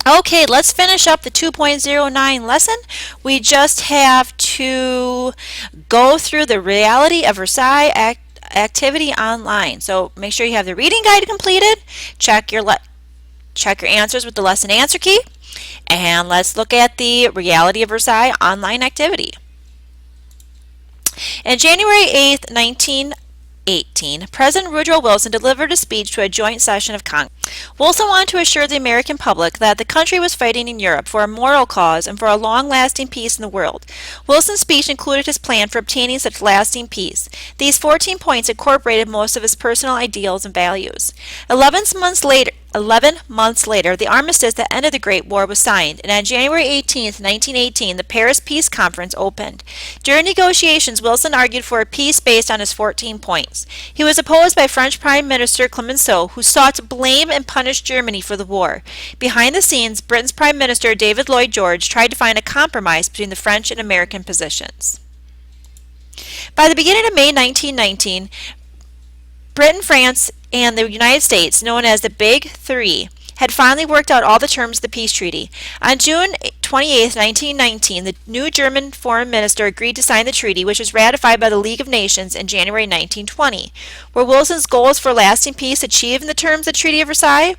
Okay, let's finish up the 2.09 lesson. We just have to go through the Reality of Versailles activity online. So make sure you have the reading guide completed. Check your answers with the lesson answer key. And let's look at the Reality of Versailles online activity. On January 8th, 1918, President Woodrow Wilson delivered a speech to a joint session of Congress. Wilson wanted to assure the American public that the country was fighting in Europe for a moral cause and for a long-lasting peace in the world. Wilson's speech included his plan for obtaining such lasting peace. These 14 points incorporated most of his personal ideals and values. 11 months later, the armistice that ended the Great War was signed, and on January 18, 1918, the Paris Peace Conference opened. During negotiations, Wilson argued for a peace based on his 14 points. He was opposed by French Prime Minister Clemenceau, who sought to blame and punish Germany for the war. Behind the scenes, Britain's Prime Minister David Lloyd George tried to find a compromise between the French and American positions. By the beginning of May 1919, Britain, France, and the United States, known as the Big Three, had finally worked out all the terms of the peace treaty. On June 28, 1919, the new German foreign minister agreed to sign the treaty, which was ratified by the League of Nations in January 1920. Were Wilson's goals for lasting peace achieved in the terms of the Treaty of Versailles?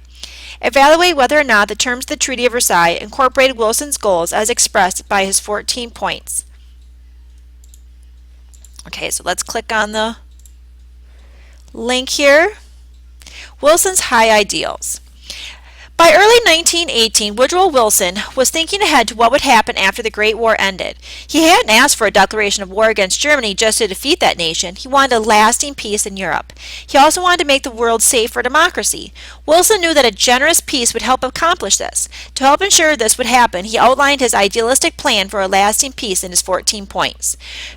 Evaluate whether or not the terms of the Treaty of Versailles incorporated Wilson's goals as expressed by his 14 points. Okay, so let's click on the link here. Wilson's high ideals. By early 1918, Woodrow Wilson was thinking ahead to what would happen after the Great War ended. He hadn't asked for a declaration of war against Germany just to defeat that nation. He wanted a lasting peace in Europe. He also wanted to make the world safe for democracy. Wilson knew that a generous peace would help accomplish this. To help ensure this would happen, he outlined his idealistic plan for a lasting peace in his 14 points.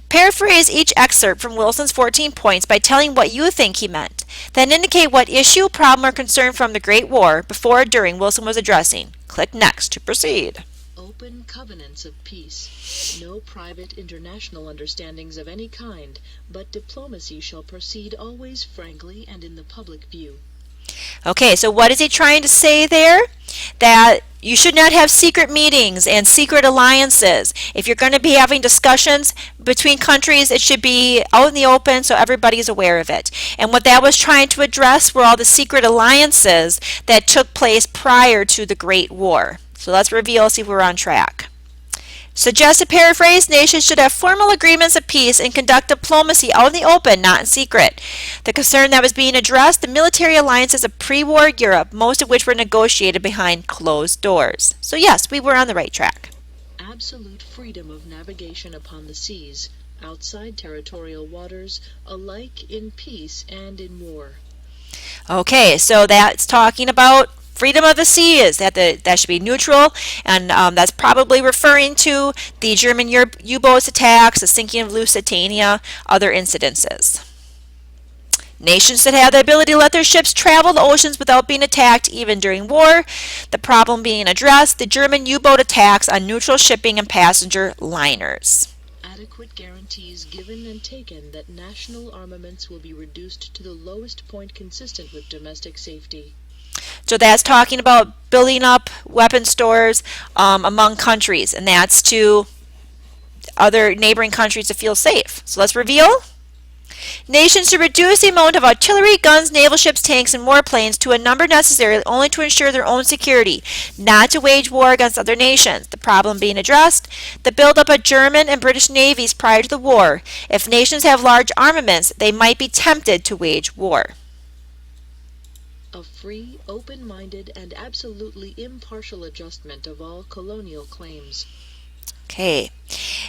Paraphrase each excerpt from Wilson's 14 points by telling what you think he meant. Then indicate what issue, problem, or concern from the Great War before or during Wilson was addressing. Click Next to proceed. Open covenants of peace. No private international understandings of any kind, but diplomacy shall proceed always frankly and in the public view. Okay, so what is he trying to say there? That you should not have secret meetings and secret alliances. If you're going to be having discussions between countries, it should be out in the open so everybody's aware of it. And what that was trying to address were all the secret alliances that took place prior to the Great War. So let's review, see if we're on track. Suggested paraphrase, nations should have formal agreements of peace and conduct diplomacy out in the open, not in secret. The concern that was being addressed, the military alliances of pre-war Europe, most of which were negotiated behind closed doors. So yes, we were on the right track. Absolute freedom of navigation upon the seas, outside territorial waters, alike in peace and in war. Okay, so that's talking about freedom of the seas, that should be neutral, and that's probably referring to the German U-boats attacks, the sinking of Lusitania, other incidences. Nations that have the ability to let their ships travel the oceans without being attacked even during war. The problem being addressed, the German U-boat attacks on neutral shipping and passenger liners. Adequate guarantees given and taken that national armaments will be reduced to the lowest point consistent with domestic safety. So that's talking about building up weapon stores among countries, and that's to other neighboring countries to feel safe. So let's reveal. Nations to reduce the amount of artillery, guns, naval ships, tanks, and warplanes to a number necessary only to ensure their own security, not to wage war against other nations. The problem being addressed, the buildup of German and British navies prior to the war. If nations have large armaments, they might be tempted to wage war. A free, open-minded, and absolutely impartial adjustment of all colonial claims. Okay.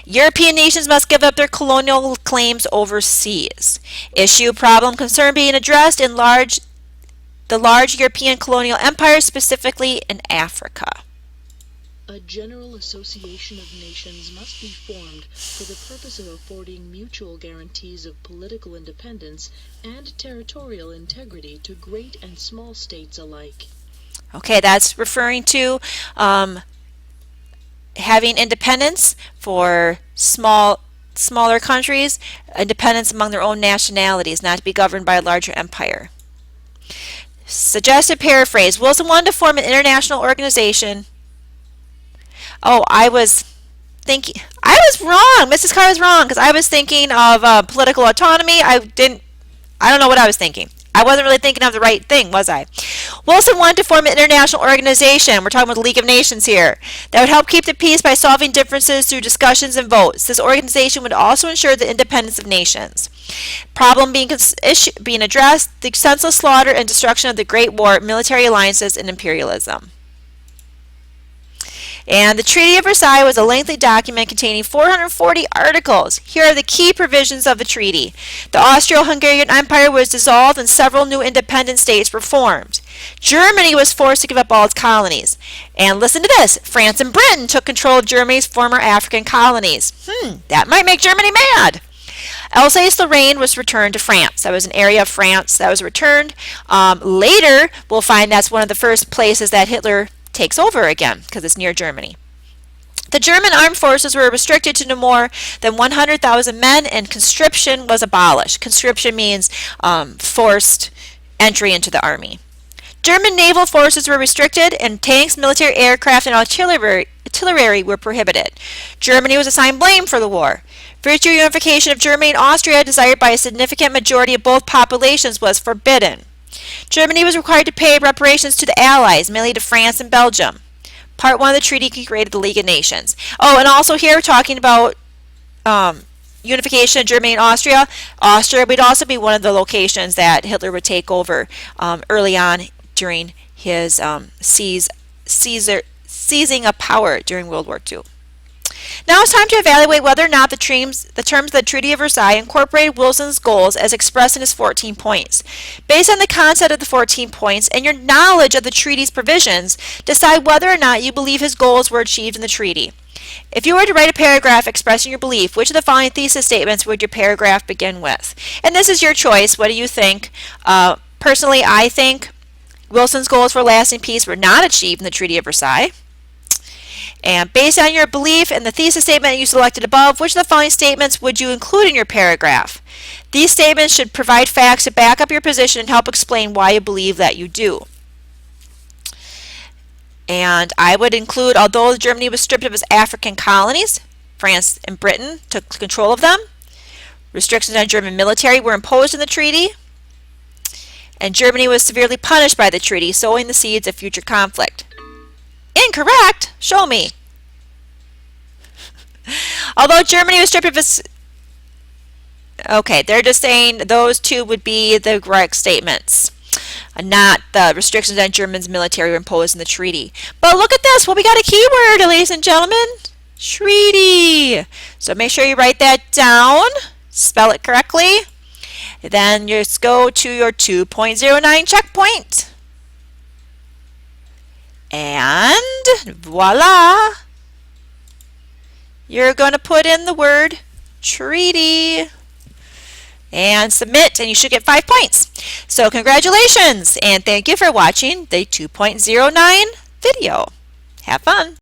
European nations must give up their colonial claims overseas. Issue, problem, concern being addressed in the large European colonial empires, specifically in Africa. A general association of nations must be formed for the purpose of affording mutual guarantees of political independence and territorial integrity to great and small states alike. Okay, that's referring to having independence for smaller countries, independence among their own nationalities, not to be governed by a larger empire. Suggested paraphrase, Wilson wanted to form an international organization Oh, I was wrong. Mrs. Carr was wrong because I was thinking of political autonomy. I don't know what I was thinking. I wasn't really thinking of the right thing, was I? Wilson wanted to form an international organization, we're talking about the League of Nations here, that would help keep the peace by solving differences through discussions and votes. This organization would also ensure the independence of nations. Problem being addressed, the senseless slaughter and destruction of the Great War, military alliances, and imperialism. And the Treaty of Versailles was a lengthy document containing 440 articles. Here are the key provisions of the treaty. The Austro-Hungarian Empire was dissolved and several new independent states were formed. Germany was forced to give up all its colonies. And listen to this, France and Britain took control of Germany's former African colonies. That might make Germany mad. Alsace-Lorraine was returned to France. That was an area of France that was returned. Later, we'll find that's one of the first places that Hitler takes over again because it's near Germany. The German armed forces were restricted to no more than 100,000 men, and conscription was abolished. Conscription means forced entry into the army. German naval forces were restricted, and tanks, military aircraft, and artillery were prohibited. Germany was assigned blame for the war. Virtual unification of Germany and Austria, desired by a significant majority of both populations, was forbidden. Germany was required to pay reparations to the Allies, mainly to France and Belgium. Part 1 of the treaty created the League of Nations. Oh, and also here we're talking about unification of Germany and Austria. Austria would also be one of the locations that Hitler would take over early on during his seizing of power during World War II. Now it's time to evaluate whether or not the terms of the Treaty of Versailles incorporated Wilson's goals as expressed in his 14 points. Based on the concept of the 14 points and your knowledge of the treaty's provisions, decide whether or not you believe his goals were achieved in the treaty. If you were to write a paragraph expressing your belief, which of the following thesis statements would your paragraph begin with? And this is your choice. What do you think? Personally, I think Wilson's goals for lasting peace were not achieved in the Treaty of Versailles. And based on your belief and the thesis statement you selected above, which of the following statements would you include in your paragraph? These statements should provide facts to back up your position and help explain why you believe that you do. And I would include, although Germany was stripped of its African colonies, France and Britain took control of them. Restrictions on German military were imposed in the treaty. And Germany was severely punished by the treaty, sowing the seeds of future conflict. Incorrect? Show me. Although Germany was stripped of its... Okay, they're just saying those two would be the correct statements, not the restrictions on Germany's military were imposed in the treaty. But look at this. Well, we got a keyword, ladies and gentlemen. Treaty. So make sure you write that down. Spell it correctly. Then just go to your 2.09 checkpoint. And voila, you're going to put in the word treaty and submit, and you should get 5 points. So congratulations, and thank you for watching the 2.09 video. Have fun.